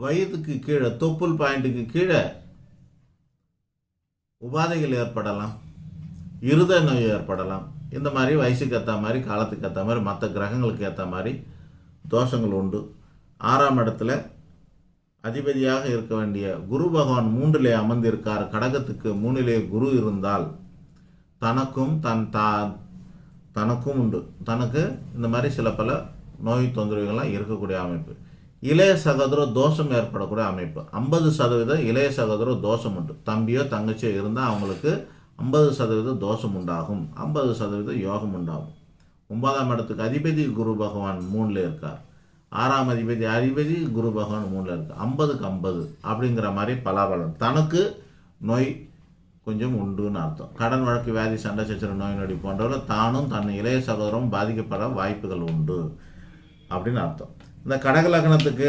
வயதுக்கு கீழே தொப்புள் பாயிண்ட்டுக்கு கீழே உபாதைகள் ஏற்படலாம், இருதய நோய் ஏற்படலாம். இந்த மாதிரி வயசுக்கு ஏற்ற மாதிரி, காலத்துக்கு ஏற்ற மாதிரி, மற்ற கிரகங்களுக்கு ஏற்ற மாதிரி தோஷங்கள் உண்டு. 6ஆம் இடத்துல அதிபதியாக இருக்க வேண்டிய குரு பகவான் 3லே அமர்ந்திருக்கார். கடகத்துக்கு 3லே குரு இருந்தால் தனக்கும் உண்டு. தனக்கு இந்த மாதிரி சில பல நோய் தொந்தரவுகள்லாம் இருக்கக்கூடிய அமைப்பு. இளைய சகோதர தோஷம் ஏற்படக்கூடிய அமைப்பு. 50% இளைய சகோதர தோஷம் உண்டு. தம்பியோ தங்கச்சியோ இருந்தால் அவங்களுக்கு 50% தோஷம் உண்டாகும், 50% யோகம் உண்டாகும். 9ஆம் இடத்துக்கு அதிபதி குரு பகவான் 3ல் இருக்கார். 6ஆம் அதிபதி குரு பகவான் 3ல் இருக்கார். 50க்கு 50 அப்படிங்கிற மாதிரி பலாபலம். தனக்கு நோய் கொஞ்சம் உண்டுன்னு அர்த்தம். கடன் வழக்கு, வியாதி, சண்டை சச்சரவு, நோய் நொடி போன்றவரை தானும் தன் இளைய சகோதரமும் பாதிக்கப்பட வாய்ப்புகள் உண்டு அப்படின்னு அர்த்தம். இந்த கடக லக்னத்துக்கு